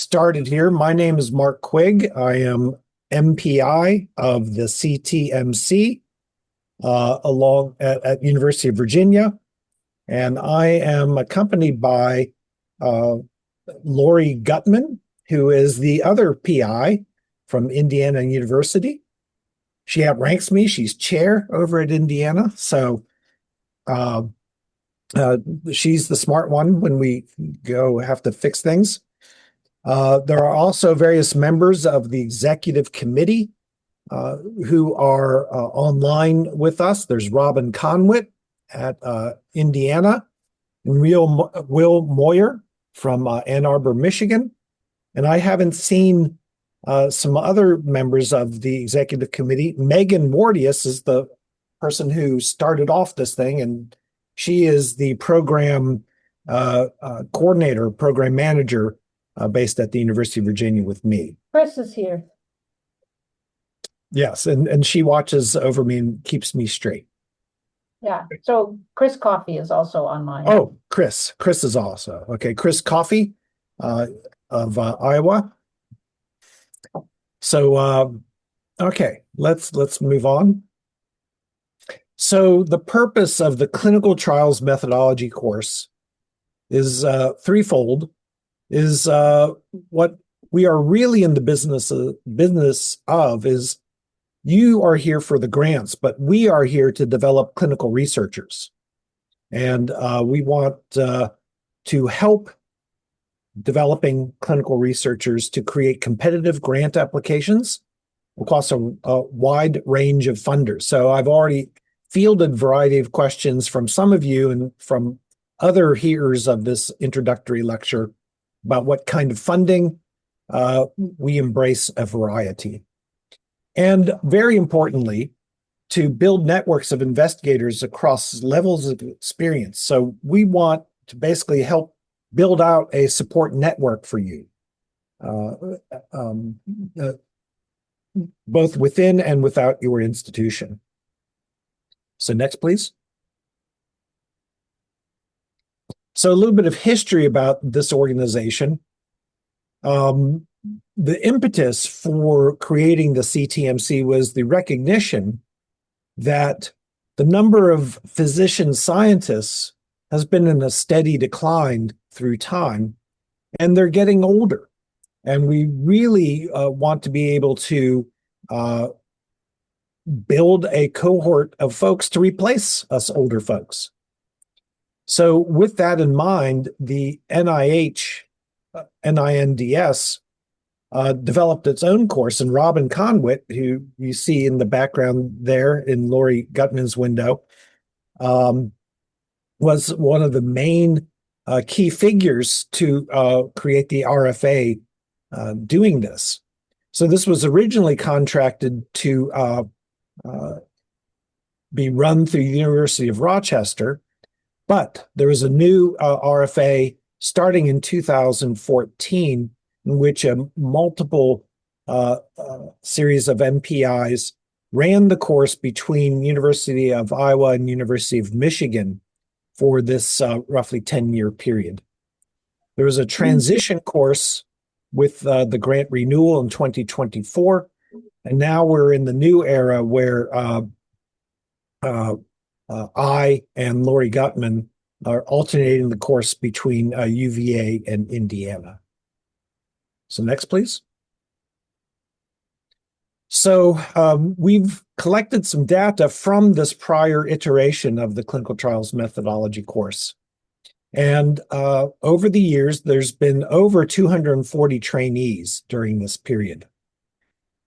started here. My name is Mark Quigg. I am MPI of the CTMC at University of Virginia, and I am accompanied by Lori Gutman, who is the other PI from Indiana University. She outranks me. She's chair over at Indiana, so she's the smart one when we go have to fix things. There are also various members of the executive committee who are online with us. There's Robin Conwit at Indiana, and Will Moyer from Ann Arbor, Michigan. And I haven't seen some other members of the executive committee. Megan Mordius is the person who started off this thing, and she is the program coordinator, program manager based at the University of Virginia with me. Chris is here. Yes, and she watches over me and keeps me straight. Yeah, so Chris Coffey is also online. Oh, Chris is also. Okay, Chris Coffey of Iowa. So, okay, let's move on. So the purpose of the clinical trials methodology course is threefold. Is what we are really in the business of is you are here for the grants, but we are here to develop clinical researchers. And we want to help developing clinical researchers to create competitive grant applications across a wide range of funders. So I've already fielded a variety of questions from some of you and from other hearers of this introductory lecture about what kind of funding. We embrace a variety. And very importantly, to build networks of investigators across levels of experience. So we want to basically help build out a support network for you, both within and without your institution. So next, please. So a little bit of history about this organization. The impetus for creating the CTMC was the recognition that the number of physician scientists has been in a steady decline through time, and they're getting older. And we really want to be able to build a cohort of folks to replace us older folks. So with that in mind, the NINDS developed its own course, and Robin Conwit, who you see in the background there in Lori Gutman's window, was one of the main key figures to create the RFA doing this. So this was originally contracted to be run through the University of Rochester, but there was a new RFA starting in 2014 in which a multiple series of MPIs ran the course between University of Iowa and University of Michigan for this roughly 10-year period. There was a transition course with the grant renewal in 2024, and now we're in the new era where I and Lori Gutman are alternating the course between UVA and Indiana. So next, please. So we've collected some data from this prior iteration of the clinical trials methodology course. And over the years, there's been over 240 trainees during this period.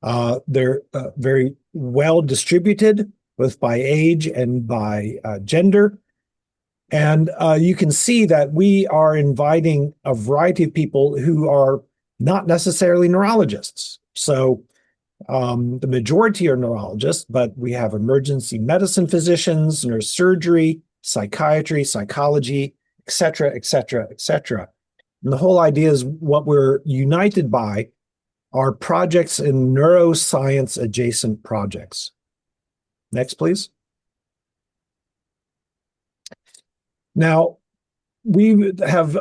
They're very well distributed, both by age and by gender. And you can see that we are inviting a variety of people who are not necessarily neurologists. So the majority are neurologists, but we have emergency medicine physicians, neurosurgery, psychiatry, psychology, et cetera, et cetera, et cetera. And the whole idea is what we're united by are projects in neuroscience adjacent projects. Next, please. Now, we have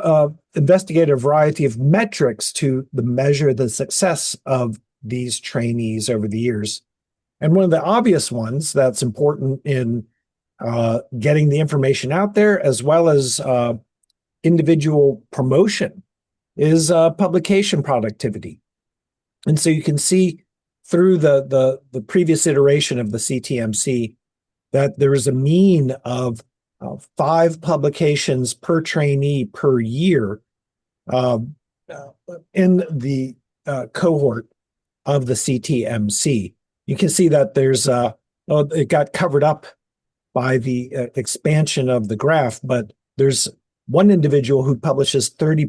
investigated a variety of metrics to measure the success of these trainees over the years. And one of the obvious ones that's important in getting the information out there, as well as individual promotion, is publication productivity. And so you can see through the previous iteration of the CTMC that there is a mean of 5 publications per trainee per year in the cohort of the CTMC. You can see that there's it got covered up by the expansion of the graph, but there's one individual who publishes 30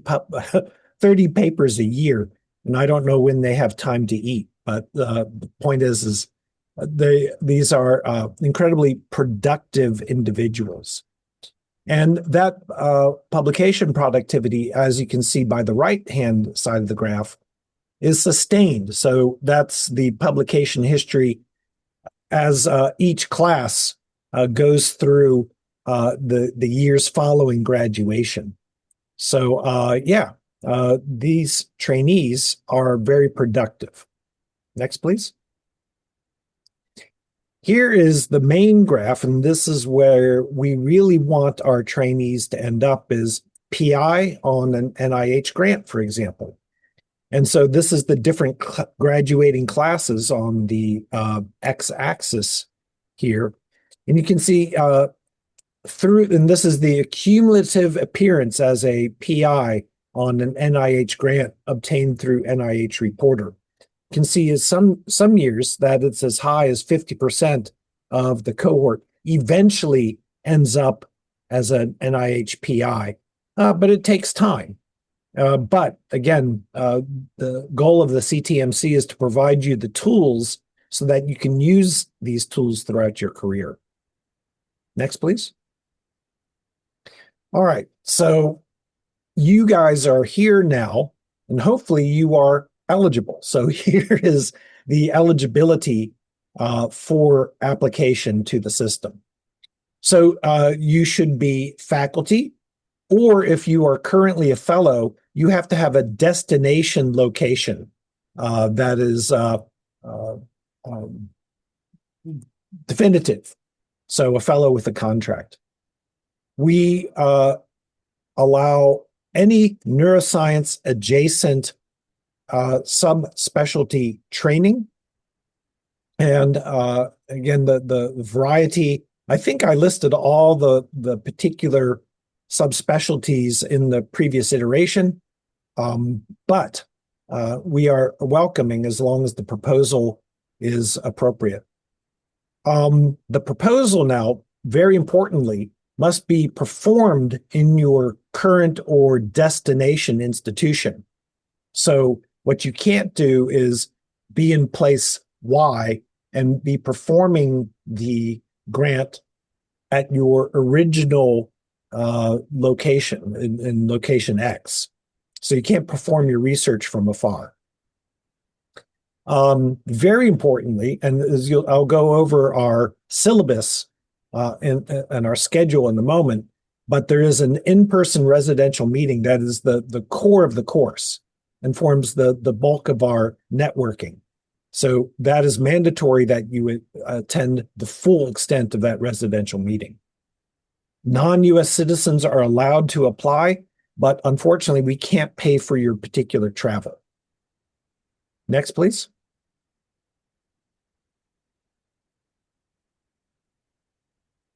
papers a year, and I don't know when they have time to eat. But the point is these are incredibly productive individuals. And that publication productivity, as you can see by the right-hand side of the graph, is sustained. So that's the publication history as each class goes through the years following graduation. So these trainees are very productive. Next, please. Here is the main graph, and this is where we really want our trainees to end up, is PI on an NIH grant, for example. And so this is the different graduating classes on the x-axis here. And you can see and this is the cumulative appearance as a PI on an NIH grant obtained through NIH Reporter. You can see is some years that it's as high as 50% of the cohort eventually ends up as an NIH PI, but it takes time. But again, the goal of the CTMC is to provide you the tools so that you can use these tools throughout your career. Next, please. All right, so you guys are here now, and hopefully you are eligible. So here is the eligibility for application to the system. So you should be faculty, or if you are currently a fellow, you have to have a destination location that is definitive. So a fellow with a contract. We allow any neuroscience adjacent subspecialty training. And again, the variety, I think I listed all the particular subspecialties in the previous iteration, but we are welcoming as long as the proposal is appropriate. The proposal now, very importantly, must be performed in your current or destination institution. So what you can't do is be in place Y and be performing the grant at your original location in location X. So you can't perform your research from afar. Very importantly, and I'll go over our syllabus and our schedule in a moment, but there is an in-person residential meeting that is the core of the course and forms the bulk of our networking. So that is mandatory that you attend the full extent of that residential meeting. Non-US citizens are allowed to apply, but unfortunately, we can't pay for your particular travel. Next, please.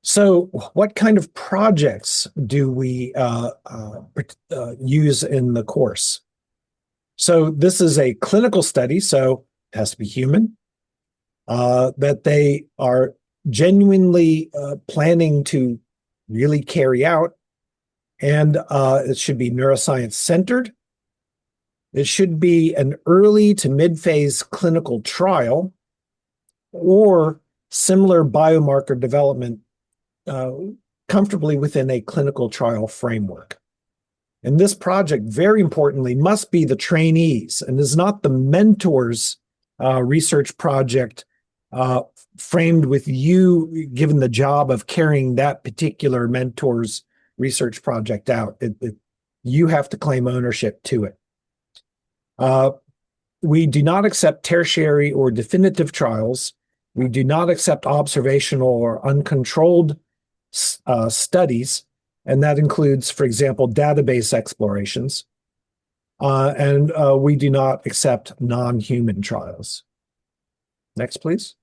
So what kind of projects do we use in the course? So this is a clinical study, so it has to be human, that they are genuinely planning to really carry out, and it should be neuroscience centered. It should be an early to mid-phase clinical trial or similar biomarker development comfortably within a clinical trial framework. And this project, very importantly, must be the trainees and is not the mentor's research project framed with you given the job of carrying that particular mentor's research project out. You have to claim ownership to it. We do not accept tertiary or definitive trials. We do not accept observational or uncontrolled studies, and that includes, for example, database explorations. And we do not accept non-human trials. Next, please.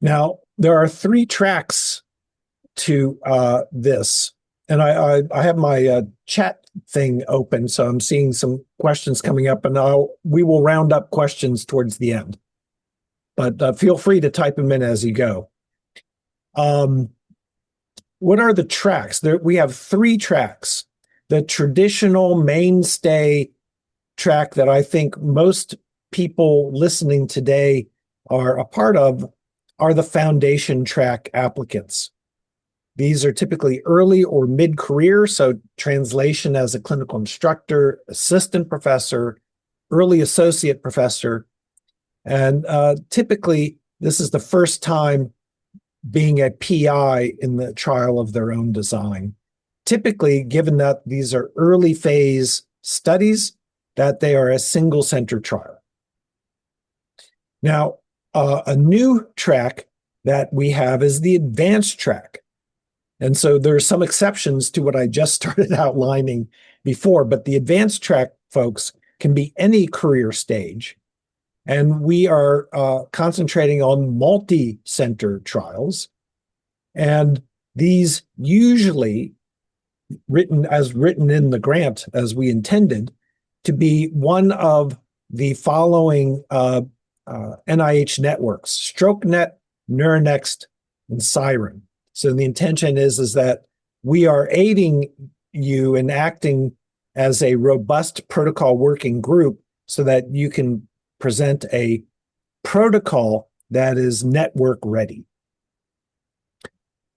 Now, there are 3 tracks to this. And I have my chat thing open, so I'm seeing some questions coming up, and we will round up questions towards the end. But feel free to type them in as you go. What are the tracks? We have 3 tracks. The traditional mainstay track that I think most people listening today are a part of are the foundation track applicants. These are typically early or mid-career, so translation as a clinical instructor, assistant professor, early associate professor. And typically, this is the first time being a PI in the trial of their own design. Typically, given that these are early phase studies, that they are a single center trial. Now, a new track that we have is the advanced track. And so there are some exceptions to what I just started outlining before, but the advanced track folks can be any career stage. And we are concentrating on multi-center trials. And these usually written in the grant as we intended to be one of the following NIH networks: StrokeNet, NeuroNext, and Siren. So the intention is that we are aiding you in acting as a robust protocol working group so that you can present a protocol that is network ready.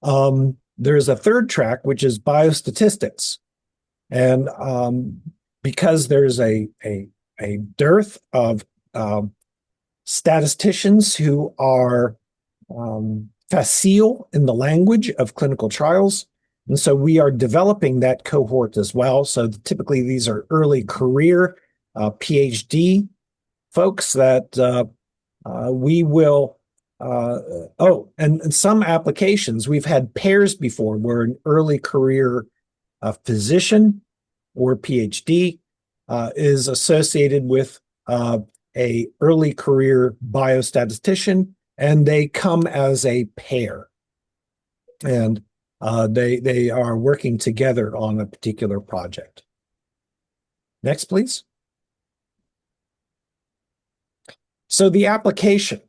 There's a 3rd track, which is biostatistics. And because there's a dearth of statisticians who are facile in the language of clinical trials, and so we are developing that cohort as well. So typically these are early career PhD folks that we will, and some applications, we've had pairs before where an early career physician or PhD is associated with a early career biostatistician, and they come as a pair. And they are working together on a particular project. Next, please. So the application.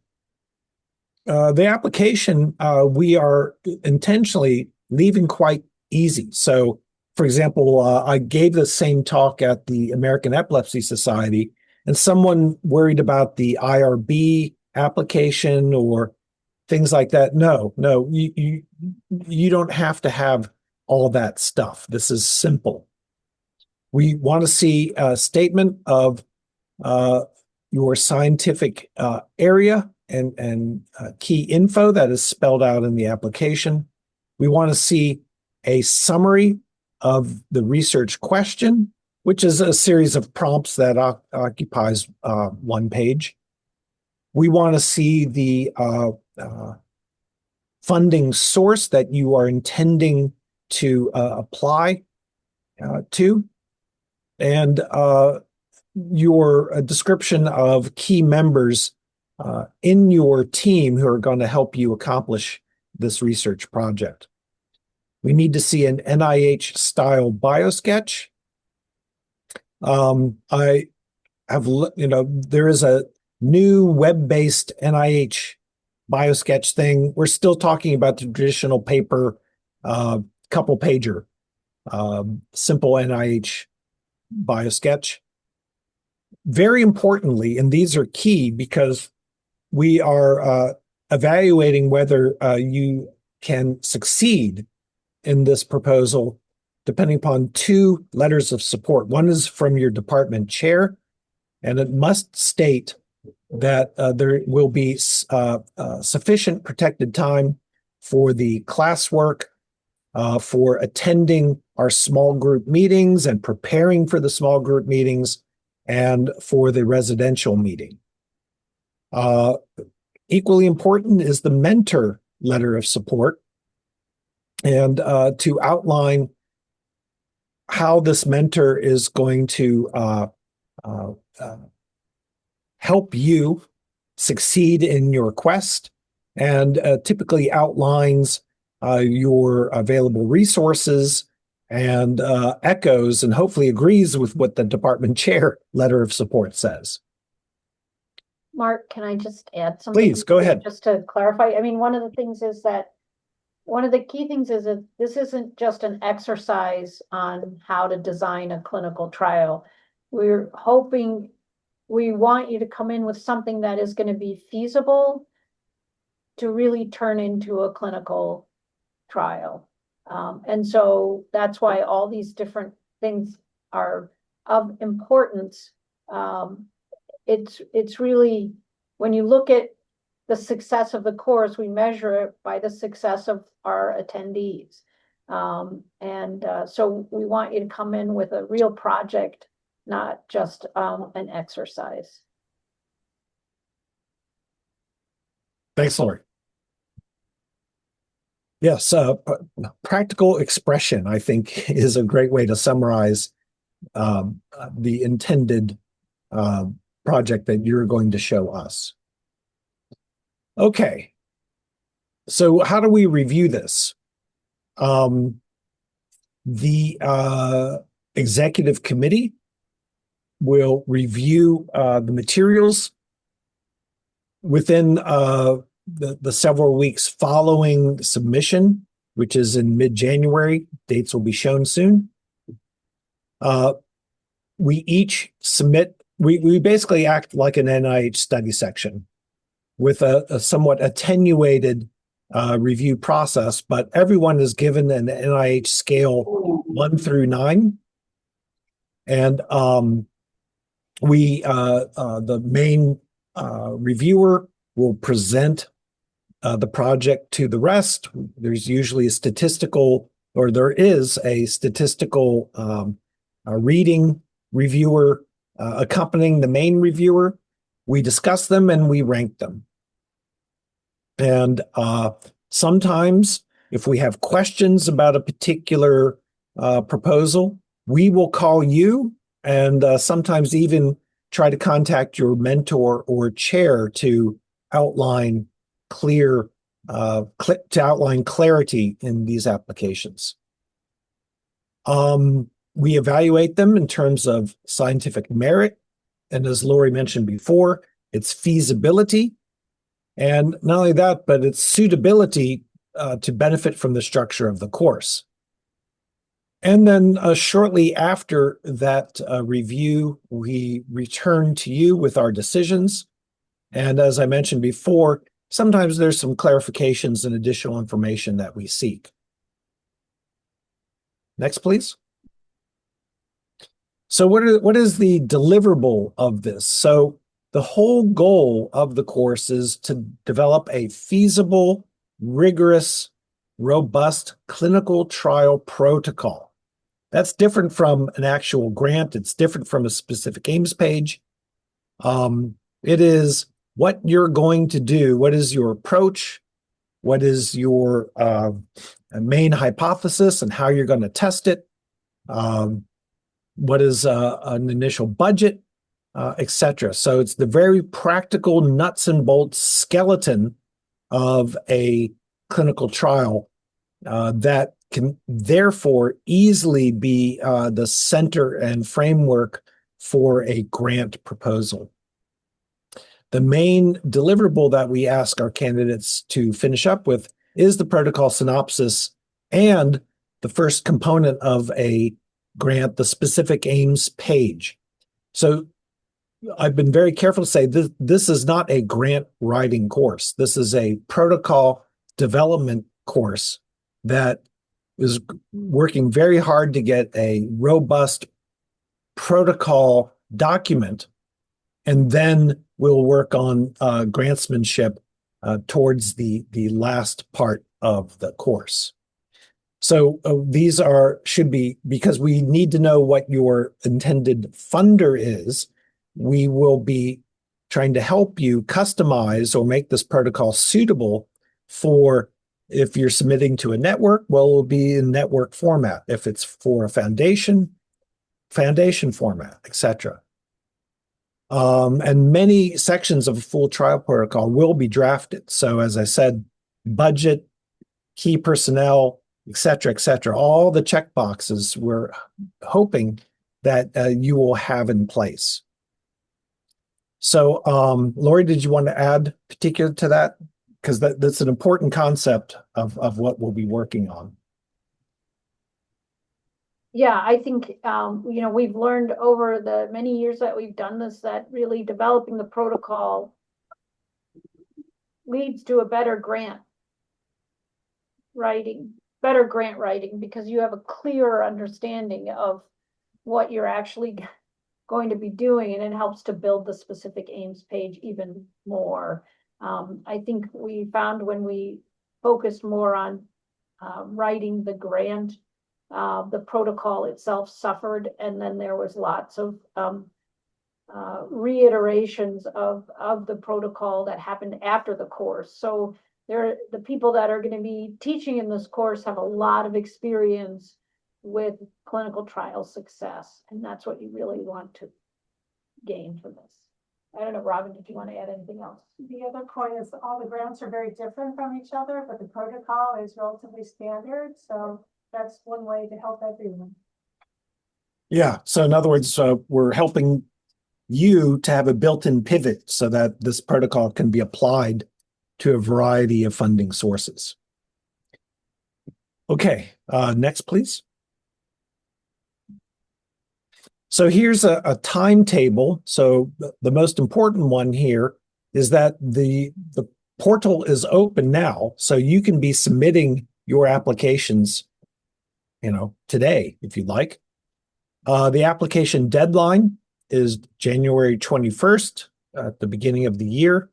We are intentionally leaving quite easy. So, for example, I gave the same talk at the American Epilepsy Society, and someone worried about the IRB application or things like that. No, you don't have to have all that stuff. This is simple. We want to see a statement of your scientific area and key info that is spelled out in the application. We want to see a summary of the research question, which is a series of prompts that occupies 1 page. We want to see the funding source that you are intending to apply to, and your description of key members in your team who are going to help you accomplish this research project. We need to see an NIH-style biosketch. I have, there is a new web-based NIH biosketch thing. We're still talking about the traditional paper, couple pager, simple NIH biosketch. Very importantly, and these are key because we are evaluating whether you can succeed in this proposal depending upon 2 letters of support. One is from your department chair, and it must state that there will be sufficient protected time for the classwork, for attending our small group meetings and preparing for the small group meetings, and for the residential meeting. Equally important is the mentor letter of support, and to outline how this mentor is going to help you succeed in your quest, and typically outlines your available resources and echoes and hopefully agrees with what the department chair letter of support says. Mark, can I just add something? Please, go ahead. Just to clarify, I mean, one of the key things is that this isn't just an exercise on how to design a clinical trial. We want you to come in with something that is going to be feasible to really turn into a clinical trial. And so that's why all these different things are of importance. It's really, when you look at the success of the course, we measure it by the success of our attendees. So we want you to come in with a real project, not just an exercise. Thanks, Lori. Yes, practical expression, I think, is a great way to summarize the intended project that you're going to show us. Okay, so how do we review this? The executive committee will review the materials within the several weeks following submission, which is in mid-January. Dates will be shown soon. We each submit, we basically act like an NIH study section with a somewhat attenuated review process, but everyone is given an NIH scale 1 through 9. And the main reviewer will present the project to the rest. There's usually a statistical, or there is a statistical reading reviewer accompanying the main reviewer. We discuss them and we rank them. And sometimes if we have questions about a particular proposal, we will call you and sometimes even try to contact your mentor or chair to outline clarity in these applications. We evaluate them in terms of scientific merit, and as Lori mentioned before, its feasibility, and not only that, but its suitability to benefit from the structure of the course. And then shortly after that review, we return to you with our decisions. And as I mentioned before, sometimes there's some clarifications and additional information that we seek. Next, please. So what is the deliverable of this? So the whole goal of the course is to develop a feasible, rigorous, robust clinical trial protocol. That's different from an actual grant. It's different from a specific aims page. It is what you're going to do. What is your approach? What is your main hypothesis and how you're going to test it? What is an initial budget, etc. So it's the very practical nuts and bolts skeleton of a clinical trial that can therefore easily be the center and framework for a grant proposal. The main deliverable that we ask our candidates to finish up with is the protocol synopsis and the first component of a grant, the specific aims page. So I've been very careful to say this is not a grant writing course. This is a protocol development course that is working very hard to get a robust protocol document and then we'll work on grantsmanship towards the last part of the course. So these should be, because we need to know what your intended funder is, we will be trying to help you customize or make this protocol suitable for, if you're submitting to a network, well, it will be in network format. If it's for a foundation format, etc. And many sections of a full trial protocol will be drafted. So as I said, budget, key personnel, et cetera, all the check boxes we're hoping that you will have in place. So, Lori, did you want to add particular to that? Because that's an important concept of what we'll be working on. Yeah, I think, we've learned over the many years that we've done this, that really developing the protocol leads to a better grant writing, because you have a clearer understanding of what you're actually going to be doing, and it helps to build the specific aims page even more. I think we found when we focused more on writing the grant, the protocol itself suffered, and then there was lots of reiterations of the protocol that happened after the course. So the people that are going to be teaching in this course have a lot of experience with clinical trial success, and that's what you really want to gain from this. I don't know, Robin, did you want to add anything else? The other point is all the grants are very different from each other, but the protocol is relatively standard. So that's one way to help everyone. Yeah. So in other words, we're helping you to have a built-in pivot so that this protocol can be applied to a variety of funding sources. Okay. Next, please. So here's a timetable. So the most important one here is that the portal is open now, so you can be submitting your applications, today, if you'd like. The application deadline is January 21st at the beginning of the year.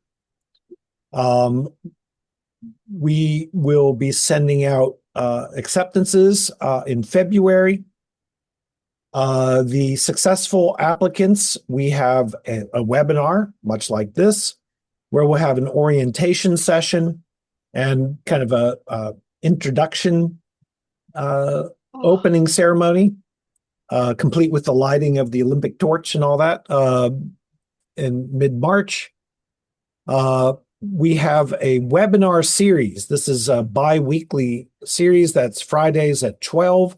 We will be sending out acceptances in February. The successful applicants, we have a webinar, much like this, where we'll have an orientation session and kind of a introduction opening ceremony, complete with the lighting of the Olympic torch and all that in mid-March. We have a webinar series. This is a bi-weekly series that's Fridays at 12.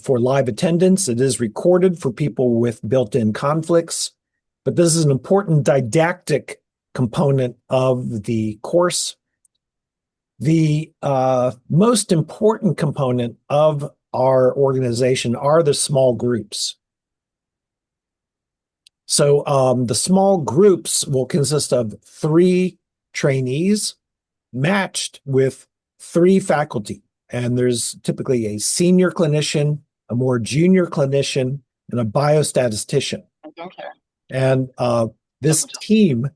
For live attendance. It is recorded for people with built-in conflicts, but this is an important didactic component of the course. The most important component of our organization are the small groups. So the small groups will consist of 3 trainees matched with 3 faculty. And there's typically a senior clinician, a more junior clinician, and a biostatistician. And this team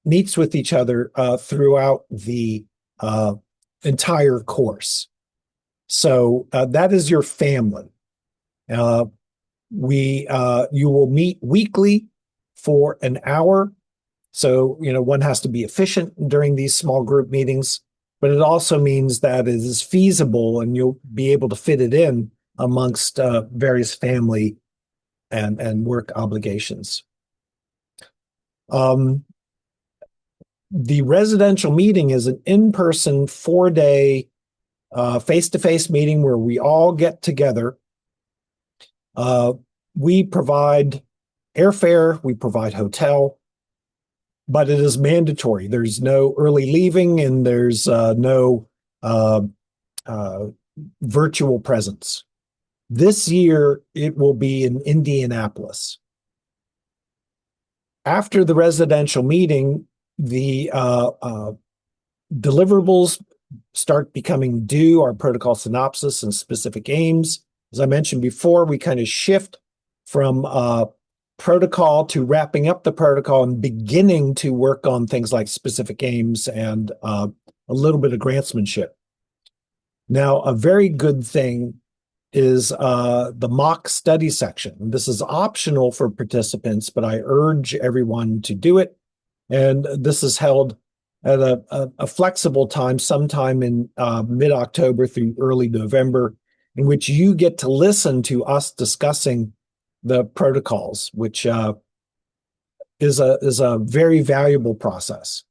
meets with each other throughout the entire course. So that is your family. You will meet weekly for an hour. So, one has to be efficient during these small group meetings. But it also means that it is feasible and you'll be able to fit it in amongst various family and work obligations. The residential meeting is an in-person 4-day face-to-face meeting where we all get together. We provide airfare, we provide hotel, but it is mandatory. There's no early leaving and there's no virtual presence. This year, it will be in Indianapolis. After the residential meeting, the deliverables start becoming due, our protocol synopsis and specific aims. As I mentioned before, we kind of shift from protocol to wrapping up the protocol and beginning to work on things like specific aims and a little bit of grantsmanship. Now, a very good thing is the mock study section. This is optional for participants, but I urge everyone to do it. And this is held at a flexible time, sometime in mid-October through early November, in which you get to listen to us discussing the protocols, which is a very valuable process.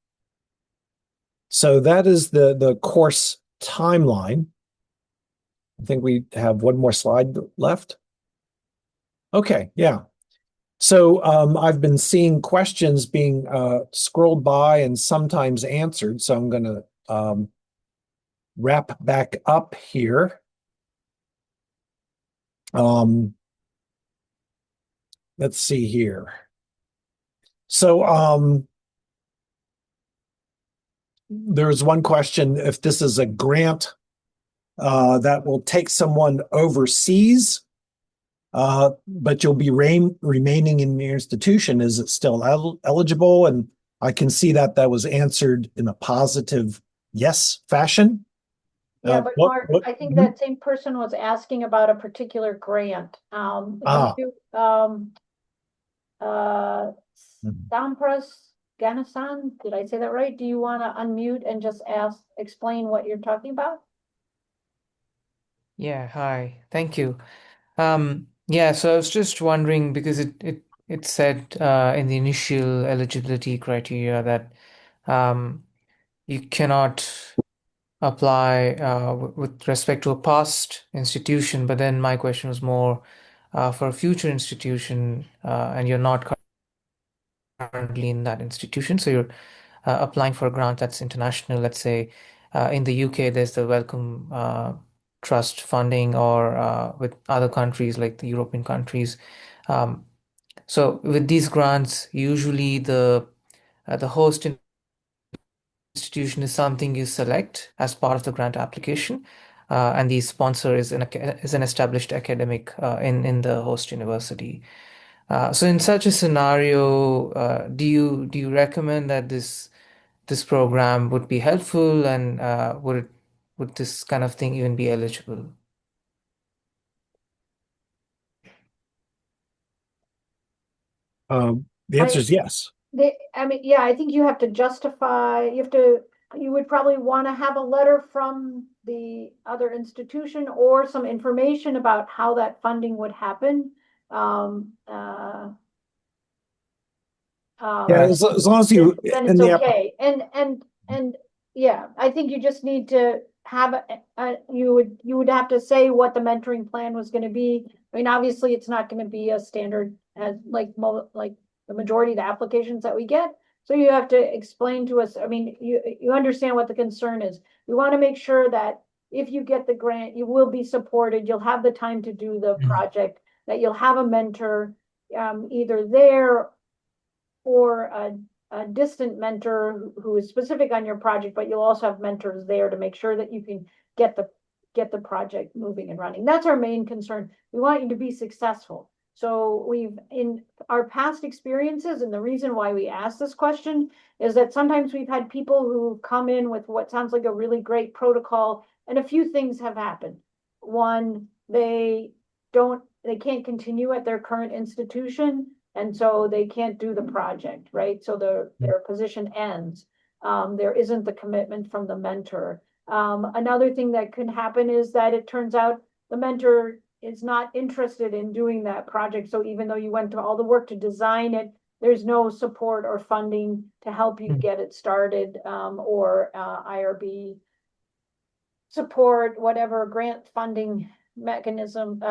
So that is the course timeline. I think we have one more slide left. Okay, yeah. So I've been seeing questions being scrolled by and sometimes answered. So I'm going to wrap back up here. Let's see here. So there's one question: if this is a grant that will take someone overseas, but you'll be remaining in your institution, is it still eligible? And I can see that was answered in a positive yes fashion. Yeah, but Mark, I think that same person was asking about a particular grant. Sampras Ganasan, did I say that right? Do you want to unmute and just explain what you're talking about? Yeah, hi. Thank you. Yeah, so I was just wondering because it said in the initial eligibility criteria that you cannot apply with respect to a past institution, but then my question was more for a future institution, and you're not currently in that institution, so you're applying for a grant that's international. Let's say in the UK, there's the Wellcome Trust funding, or with other countries like the European countries. So with these grants, usually the host institution is something you select as part of the grant application, and the sponsor is an established academic in the host university. So in such a scenario, do you recommend that this program would be helpful, and would this kind of thing even be eligible? The answer is yes. I mean, yeah, I think you have to justify, you would probably want to have a letter from the other institution or some information about how that funding would happen. Yeah, as long as you then it's okay. And yeah, I think you just need to have you would have to say what the mentoring plan was going to be. I mean, obviously, it's not going to be a standard as like the majority of the applications that we get. So you have to explain to us. I mean, you understand what the concern is. We want to make sure that if you get the grant, you will be supported. You'll have the time to do the project. That you'll have a mentor, either there or a distant mentor who is specific on your project, but you'll also have mentors there to make sure that you can get the project moving and running. That's our main concern. We want you to be successful. So in our past experiences, and the reason why we ask this question is that sometimes we've had people who come in with what sounds like a really great protocol, and a few things have happened. One, they can't continue at their current institution, and so they can't do the project, right? So their position ends. There isn't the commitment from the mentor. Another thing that could happen is that it turns out the mentor is not interested in doing that project. So even though you went to all the work to design it, there's no support or funding to help you get it started, or IRB support, whatever grant funding mechanism,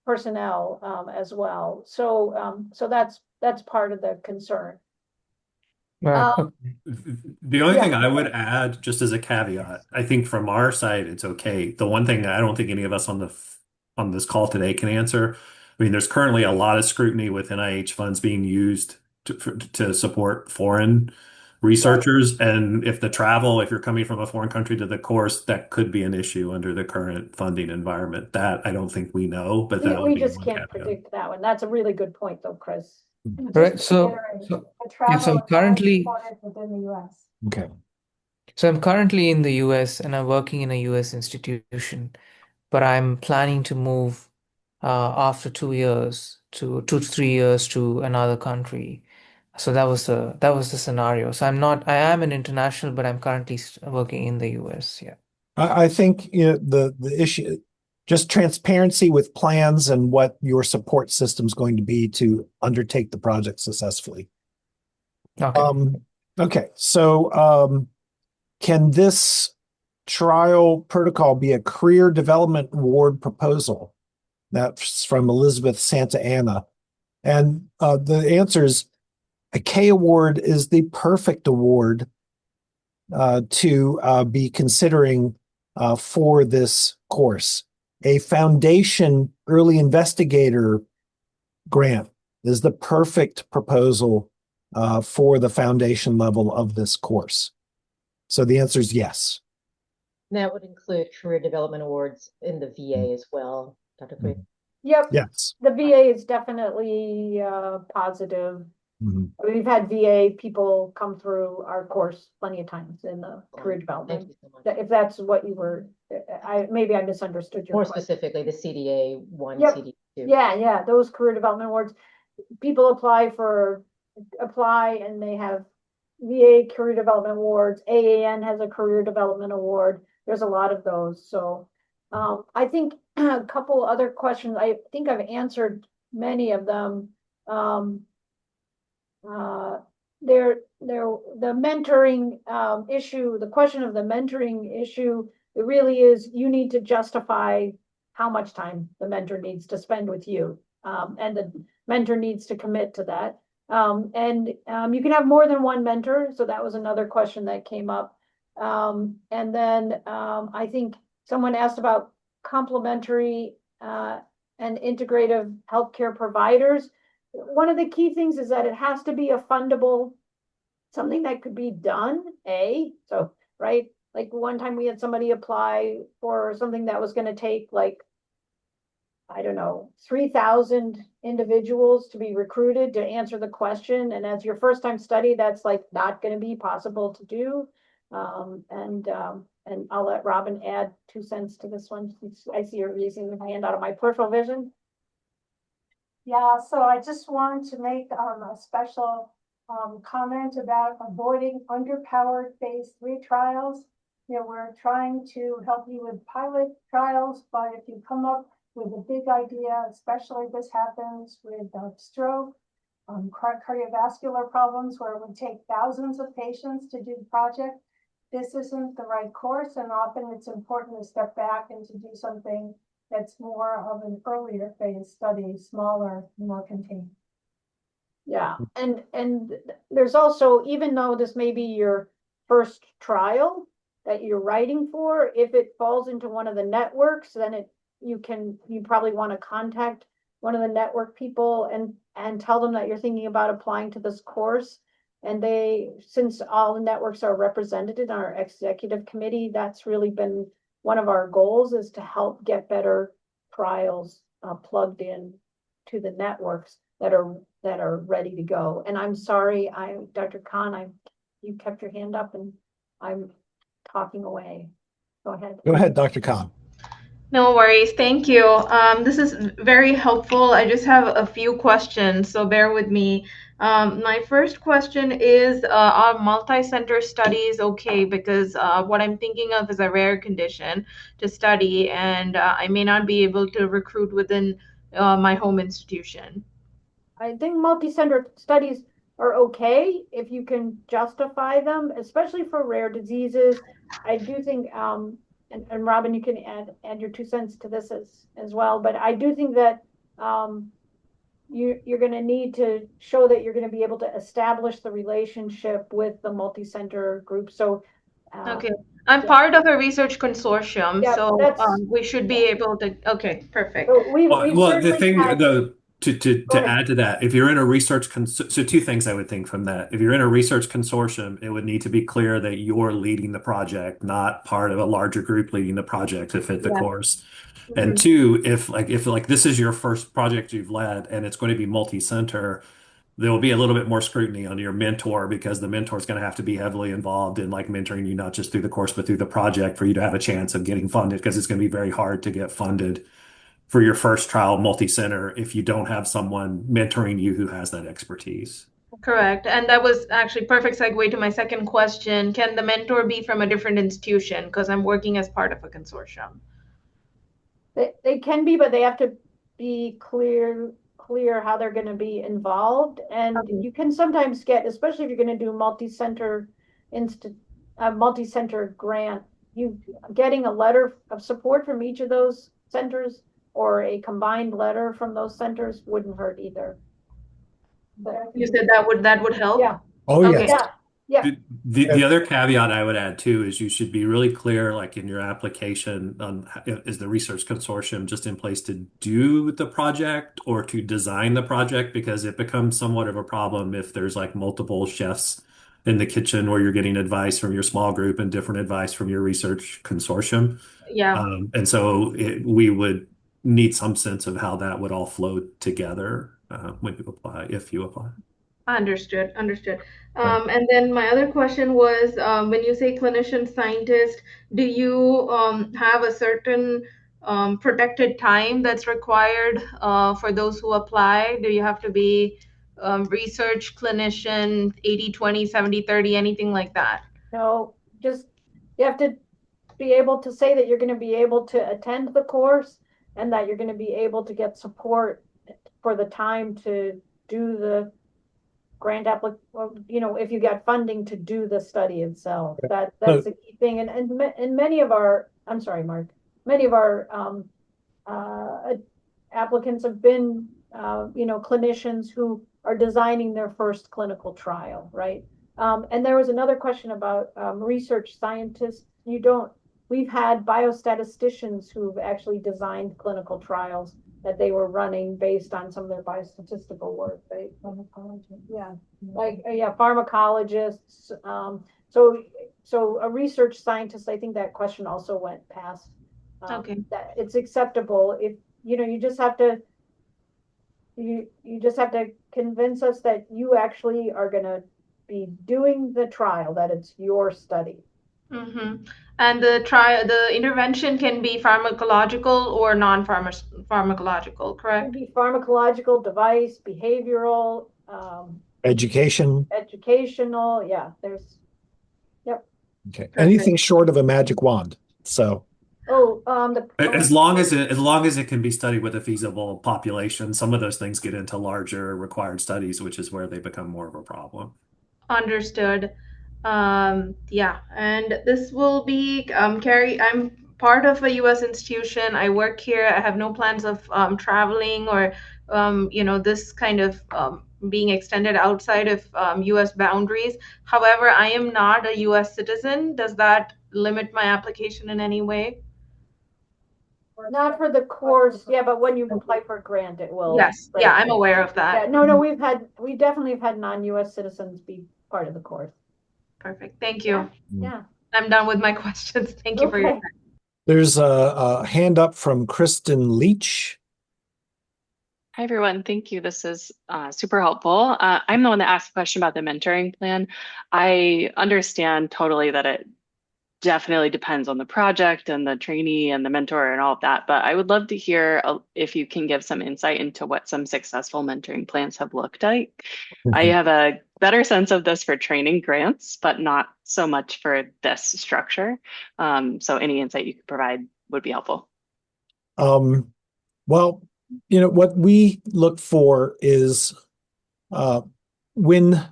personnel as well. So that's part of the concern. Right. The only thing I would add, just as a caveat, I think from our side it's okay. The one thing that I don't think any of us on this call today can answer, I mean, there's currently a lot of scrutiny with NIH funds being used to support foreign researchers. And if you're coming from a foreign country to the course, that could be an issue under the current funding environment. That I don't think we know, but that would We be just one can't caveat. predict that one. That's a really good point though, Chris. And just Right. to So, reiterate, so the yes, travel is only supported within the US. Okay. so I'm currently in the US and I'm working in a US institution, but I'm planning to move after 2 years to 2 to 3 years to another country. So that was the scenario. So I am an international, but I'm currently working in the US. Yeah. I think the issue, just transparency with plans and what your support system is going to be to undertake the project successfully. Okay. Okay, so can this trial protocol be a career development award proposal? That's from Elizabeth Santa Anna. And the answer is a K award is the perfect award to be considering for this course. A foundation early investigator grant is the perfect proposal for the foundation level of this course. So the answer is yes. That would include career development awards in the VA as well, Dr. Quinn. Yep, Yes. the VA is definitely positive. Mhm. We've had VA people come through our course plenty of times in the career Thank development. you so much. If that's what you were, maybe I misunderstood your More question. specifically, the CDA 1, Yep. CDA 2. Yeah, those career development awards. People apply and they have VA career development awards. AAN has a career development award. There's a lot of those. So I think a couple other questions. I think I've answered many of them. The mentoring issue, the question of the mentoring issue, it really is you need to justify how much time the mentor needs to spend with you. And the mentor needs to commit to that. You can have more than one mentor. So that was another question that came up. And then I think someone asked about complementary and integrative healthcare providers. One of the key things is that it has to be a fundable, something that could be done, so, right? Like one time we had somebody apply for something that was going to take like, I don't know, 3,000 individuals to be recruited to answer the question. And as your first time study, that's like not going to be possible to do. And I'll let Robin add 2 cents to this one. I see her raising her hand out of my peripheral vision. Yeah, so I just wanted to make a special comment about avoiding underpowered phase 3 trials. We're trying to help you with pilot trials, but if you come up with a big idea, especially this happens with stroke, cardiovascular problems where it would take thousands of patients to do the project, this isn't the right course, and often it's important to step back and to do something that's more of an earlier phase study, smaller, more contained. Yeah, and there's also, even though this may be your first trial that you're writing for, if it falls into one of the networks, then you probably want to contact one of the network people and tell them that you're thinking about applying to this course. And since all the networks are represented in our executive committee, that's really been one of our goals, is to help get better trials plugged in to the networks that are ready to go. And I'm sorry, Dr. Khan, you kept your hand up and I'm talking away. Go ahead. Go ahead, Dr. Khan. No worries. Thank you. This is very helpful. I just have a few questions, so bear with me. My first question is, are multi-center studies okay? Because what I'm thinking of is a rare condition to study, and I may not be able to recruit within my home institution. I think multi-center studies are okay if you can justify them, especially for rare diseases. I do think, and Robin, you can add your 2 cents to this as well. But I do think that you're going to need to show that you're going to be able to establish the relationship with the multi-center group. So, Okay, I'm part of a research consortium, yeah, so we should be able to. Okay, perfect. so we've Well, the certainly thing, had. To ahead. add to that, if you're in a so two things I would think from that. If you're in a research consortium, it would need to be clear that you're leading the project, not part of a larger group leading the project to fit the Yeah. course. And Mhm. two, if this is your first project you've led and it's going to be multi-center, there will be a little bit more scrutiny on your mentor because the mentor is going to have to be heavily involved in like mentoring you, not just through the course, but through the project for you to have a chance of getting funded because it's going to be very hard to get funded for your first trial multi-center if you don't have someone mentoring you who has that expertise. Correct. And that was actually perfect segue to my second question. Can the mentor be from a different institution? Because I'm working as part of a consortium. They can be, but they have to be clear how they're going to be involved. And Okay. you can sometimes get, especially if you're going to do multi-center grant, you getting a letter of support from each of those centers or a combined letter from those centers wouldn't hurt either. But You said that would help? yeah, Oh, Okay. yes. yeah, yeah. The other caveat I would add too is you should be really clear, like in your application, on is the research consortium just in place to do the project or to design the project? Because it becomes somewhat of a problem if there's like multiple chefs in the kitchen where you're getting advice from your small group and different advice from your research consortium. Yeah. And so we would need some sense of how that would all flow together when you apply, if you apply. Understood, understood. Right. And then my other question was, when you say clinician scientist, do you have a certain protected time that's required for those who apply? Do you have to be research clinician 80/20, 70/30, anything like that? No, just you have to be able to say that you're going to be able to attend the course and that you're going to be able to get support for the time to do the grant if you got funding to do the study itself. That's So, a key thing. And many of our, I'm sorry, Mark, many of our applicants have been clinicians who are designing their first clinical trial, right? And there was another question about research scientists. We've had biostatisticians who've actually designed clinical trials that they were running based on some of their biostatistical work. Pharmacologists. So a research scientist, I think that question also went past. Okay. That it's acceptable if you just have to convince us that you actually are going to be doing the trial, that it's your study. Mm-hmm. And the intervention can be pharmacological or non-pharmacological, It correct? can be pharmacological, device, behavioral, education. educational. Yeah, yep. Okay. Perfect. Anything short of a magic wand. So, As long as it can be studied with a feasible population, some of those things get into larger required studies, which is where they become more of a problem. Understood. Yeah, and this will be Carrie. I'm part of a U.S. institution. I work here. I have no plans of traveling or this kind of being extended outside of U.S. boundaries. However, I am not a U.S. citizen. Does that limit my application in any way? Not for the course, yeah, but when you apply for a grant, it will. Yes. Right. Yeah, I'm aware of Yeah, that. no, we definitely have had non-US citizens be part of the course. Perfect. Thank you. Yeah. I'm done with my questions. Thank you for your Okay. time. there's a hand up from Kristen Leach. Hi, everyone. Thank you. This is super helpful. I'm the one that asked the question about the mentoring plan. I understand totally that it definitely depends on the project and the trainee and the mentor and all of that, but I would love to hear if you can give some insight into what some successful mentoring plans have looked like. I have a better sense of this for training grants, but not so much for this structure. So any insight you could provide would be helpful. Well, what we look for is when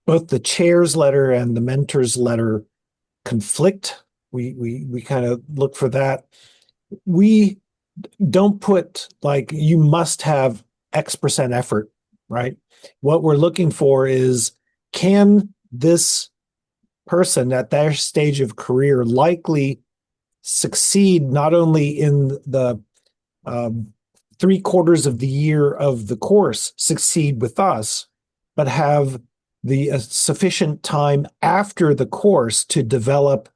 both the chair's letter and the mentor's letter conflict, we kind of look for that. We don't put like you must have X% effort, right? What we're looking for is, can this person at their stage of career likely succeed not only in the 3/4 of the year of the course succeed with us, but have the sufficient time after the course to develop,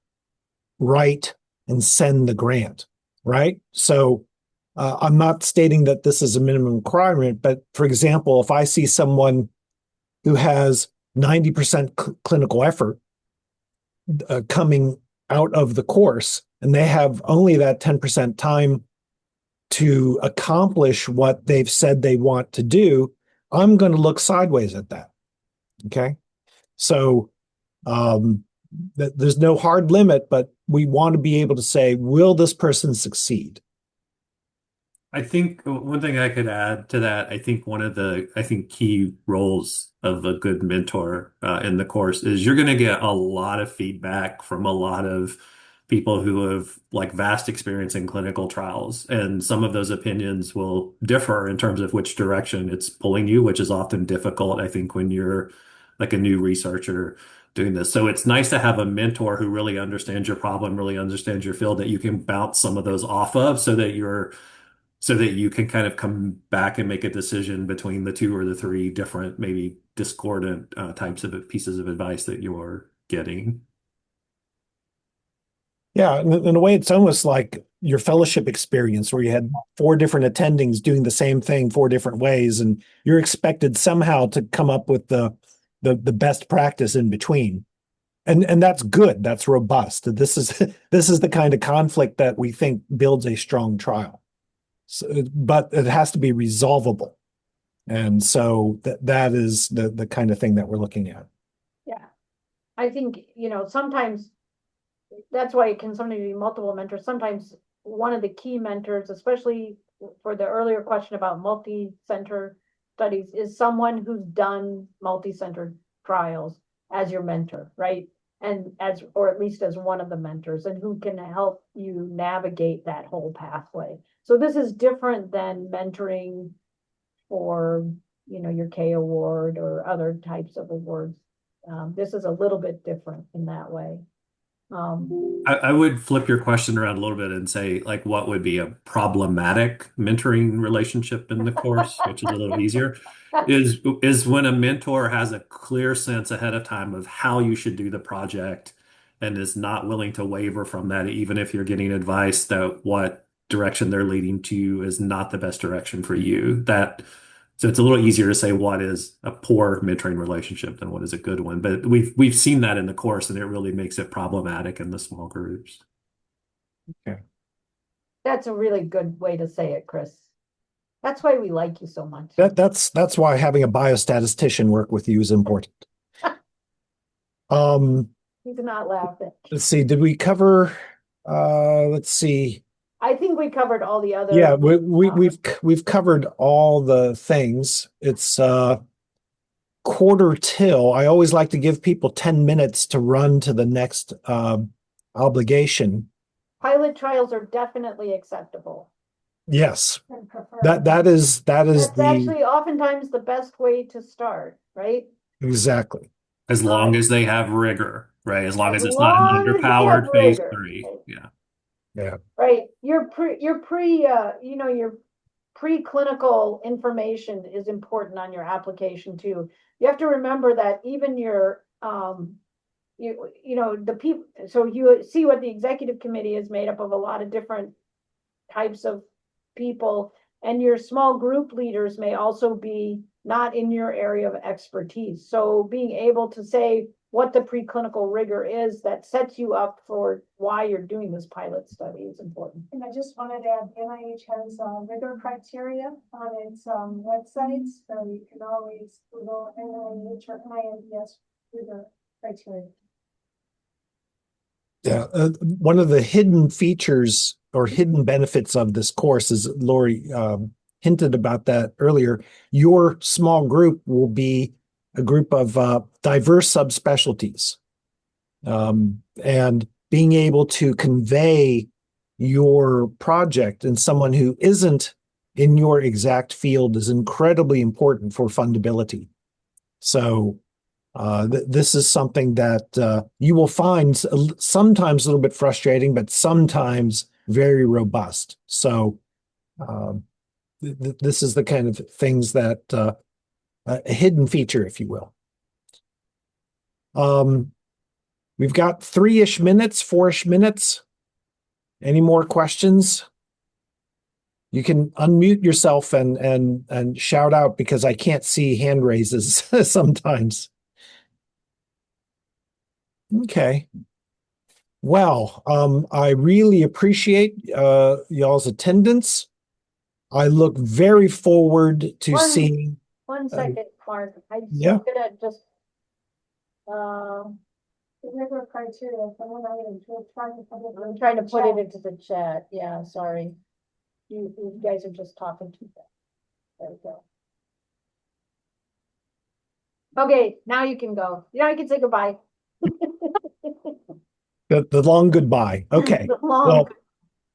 write, and send the grant, right? So I'm not stating that this is a minimum requirement, but for example, if I see someone who has 90% clinical effort coming out of the course, and they have only that 10% time to accomplish what they've said they want to do, I'm going to look sideways at that. Okay. So there's no hard limit, but we want to be able to say, will this person succeed? I think one thing I could add to that, I think one of the key roles of a good mentor in the course is you're going to get a lot of feedback from a lot of people who have like vast experience in clinical trials, and some of those opinions will differ in terms of which direction it's pulling you, which is often difficult, I think, when you're like a new researcher doing this. So it's nice to have a mentor who really understands your problem, really understands your field, that you can bounce some of those off of so that you can kind of come back and make a decision between the two or the three different, maybe discordant types of pieces of advice that you're getting. Yeah, in a way, it's almost like your fellowship experience where you had 4 different attendings doing the same thing 4 different ways, and you're expected somehow to come up with the best practice in between. And that's good. That's robust. This is the kind of conflict that we think builds a strong trial. So, but it has to be resolvable. And so that is the kind of thing that we're looking at. Yeah. I think, sometimes that's why it can sometimes be multiple mentors. Sometimes one of the key mentors, especially for the earlier question about multi-center studies, is someone who's done multi-center trials as your mentor, right? And or at least as one of the mentors, and who can help you navigate that whole pathway. So this is different than mentoring for, your K award or other types of awards. This is a little bit different in that way. I would flip your question around a little bit and say, like, what would be a problematic mentoring relationship in the course, which is a little easier, is when a mentor has a clear sense ahead of time of how you should do the project and is not willing to waver from that, even if you're getting advice that what direction they're leading to is not the best direction for you. So it's a little easier to say what is a poor mentoring relationship than what is a good one. But we've seen that in the course, and it really makes it problematic in the small groups. Okay. That's a really good way to say it, Chris. That's why we like you so much. That's why having a biostatistician work with you is important. He's not laughing. Let's see. Did we cover? Let's see. I think we covered all the other. Yeah, we've covered all the things. It's quarter till. I always like to give people 10 minutes to run to the next obligation. Pilot trials are definitely acceptable. Yes, And prefer. that is That's actually oftentimes the best way to start, right? exactly. As long as they have rigor, right? As long as it's not long an as they have underpowered phase rigor, 3. right? Yeah. Yeah. Right. Your preclinical information is important on your application too. You have to remember that even your the people, so you see what the executive committee is made up of, a lot of different types of people, and your small group leaders may also be not in your area of expertise. So being able to say what the preclinical rigor is that sets you up for why you're doing this pilot study is important. And I just wanted to add, NIH has rigor criteria on its websites, so you can always Google NIH or NINDS rigor criteria. Yeah, one of the hidden features or hidden benefits of this course is, Lori hinted about that earlier. Your small group will be a group of diverse subspecialties, and being able to convey your project and someone who isn't in your exact field is incredibly important for fundability. So this is something that you will find sometimes a little bit frustrating, but sometimes very robust. So this is the kind of things that a hidden feature, if you will. We've got 3-ish minutes, 4-ish minutes. Any more questions? You can unmute yourself and shout out because I can't see hand raises sometimes. Okay. Well, I really appreciate y'all's attendance. I look very forward to seeing. One second, Mark. Yeah. I'm gonna just, Regular criteria, I'm trying to put it into the chat. Yeah, sorry. You guys are just talking too fast. There we go. Okay, now you can go. Now you can say goodbye. The long goodbye. Okay. The long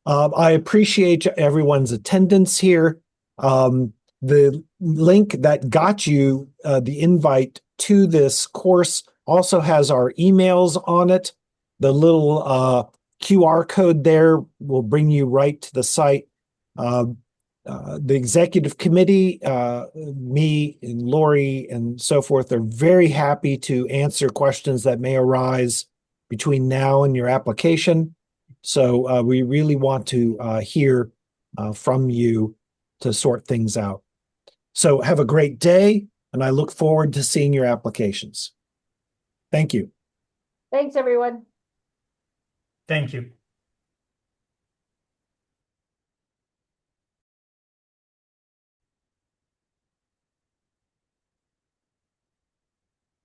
Well, I appreciate everyone's attendance here. The link that got you the invite to this course also has our emails on it. The little QR code there will bring you right to the site. The executive committee, me and Lori and so forth, are very happy to answer questions that may arise between now and your application. So we really want to hear from you to sort things out. So have a great day, and I look forward to seeing your applications. Thank you. Thanks, everyone. Thank you.